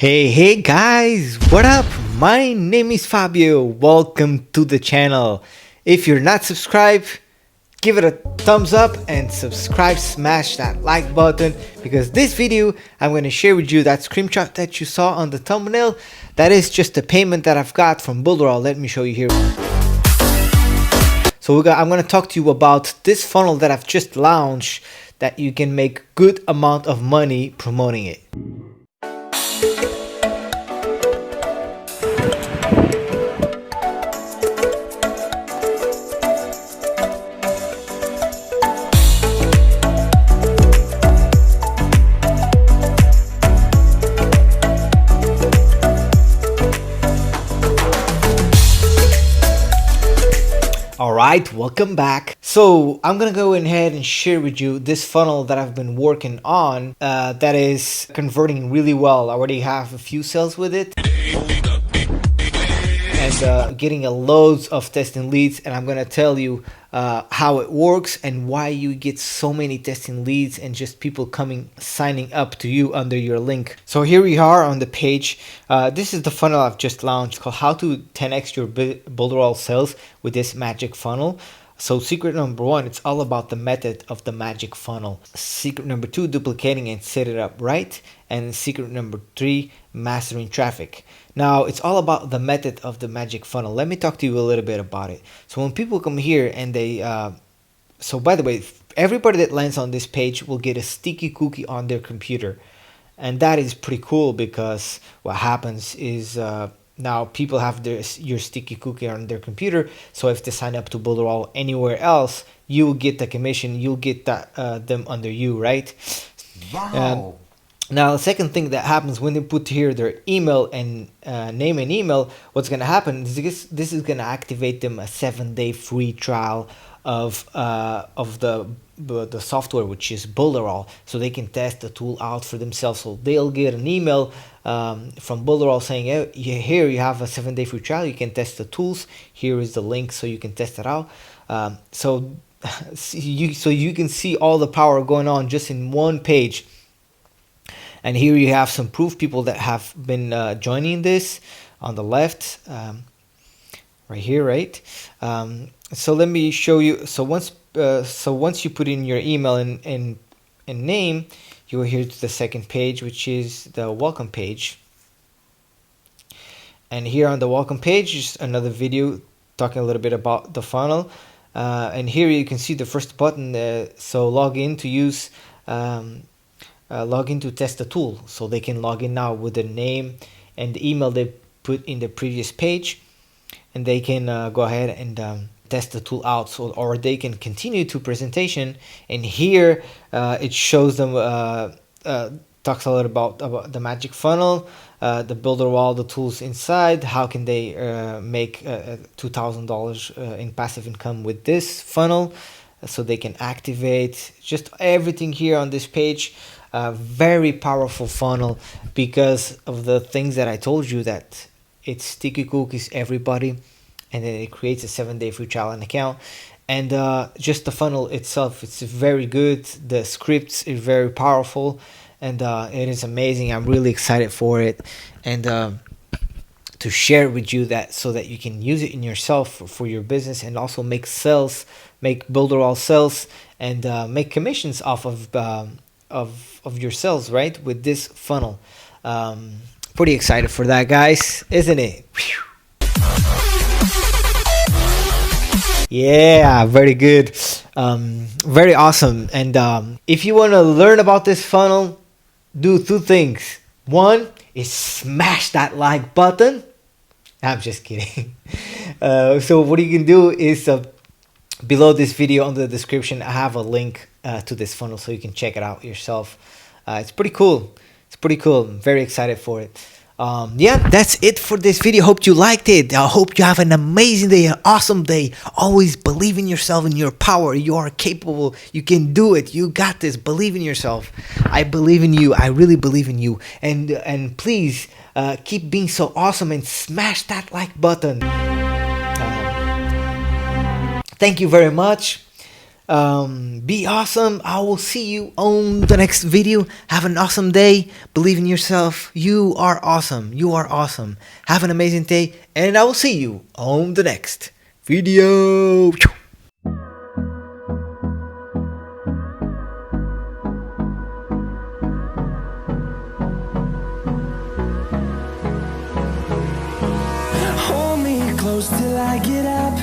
Hey guys, what up? My name is Fabio. Welcome to the channel. If you're not subscribed, give it a thumbs up and subscribe, smash that like button because this video I'm going to share with you that screenshot that you saw on the thumbnail. That is just a payment that I've got from Builderall. Let me show you here. So I'm going to talk to you about this funnel that I've just launched that you can make good amount of money promoting it. Alright, welcome back. So I'm gonna go ahead and share with you this funnel that I've been working on that is converting really well. I already have a few sales with it and getting a loads of testing leads, and I'm gonna tell you how it works and why you get so many testing leads and just people signing up to you under your link. So here we are on the page. This is the funnel I've just launched called how to 10x your Builderall sales with this magic funnel. So secret number one, it's all about the method of the magic funnel. Secret number two, duplicating and set it up right. And secret number three, mastering traffic. Now it's all about the method of the magic funnel. Let me talk to you a little bit about it. So when people come here and they, so by the way, everybody that lands on this page will get a sticky cookie on their computer. And that is pretty cool because what happens is, now people have your sticky cookie on their computer, so if they sign up to Builderall anywhere else, you get the commission, you'll get that them under you, right? Wow. Now the second thing that happens when they put here their email and name and email, what's gonna happen is this is gonna activate them a 7-day free trial of the software, which is Builderall, so they can test the tool out for themselves. So they'll get an email from Builderall saying, hey, here you have a 7-day free trial, you can test the tools, here is the link so you can test it out. So you can see all the power going on just in one page. And here you have some proof, people that have been joining this on the left, right here, right? So let me show you. So once you put in your email and name, you will here to the second page, which is the welcome page. And here on the welcome page is another video talking a little bit about the funnel. And here you can see the first button. So log in to use, log in to test the tool. So they can log in now with the name and the email they put in the previous page, and they can go ahead and test the tool out. So, or they can continue to presentation, and here it shows them talks a lot about the magic funnel, the Builderall, the tools inside, how can they make $2,000 in passive income with this funnel, so they can activate just everything here on this page. Very powerful funnel because of the things that I told you, that it's sticky cookies everybody, and then it creates a 7-day free trial and account. And just the funnel itself, it's very good. The scripts is very powerful, and it is amazing. I'm really excited for it, and to share with you that so that you can use it in yourself for your business, and also make sales, make Builderall sales, and make commissions off of your sales, right, with this funnel. Pretty excited for that, guys, isn't it? Whew. Yeah, very good. Very awesome. And if you want to learn about this funnel, do two things. One is smash that like button. I'm just kidding. So what you can do is below this video, under the description, I have a link to this funnel so you can check it out yourself. It's pretty cool. It's pretty cool. I'm very excited for it. Yeah, that's it for this video. Hope you liked it. I hope you have an amazing day, an awesome day. Always believe in yourself and your power. You are capable. You can do it. You got this. Believe in yourself. I believe in you. I really believe in you. And please keep being so awesome and smash that like button. Thank you very much. Be awesome. I will see you on the next video. Have an awesome day. Believe in yourself. You are awesome. You are awesome. Have an amazing day, and I will see you on the next video. Hold me close till I get up.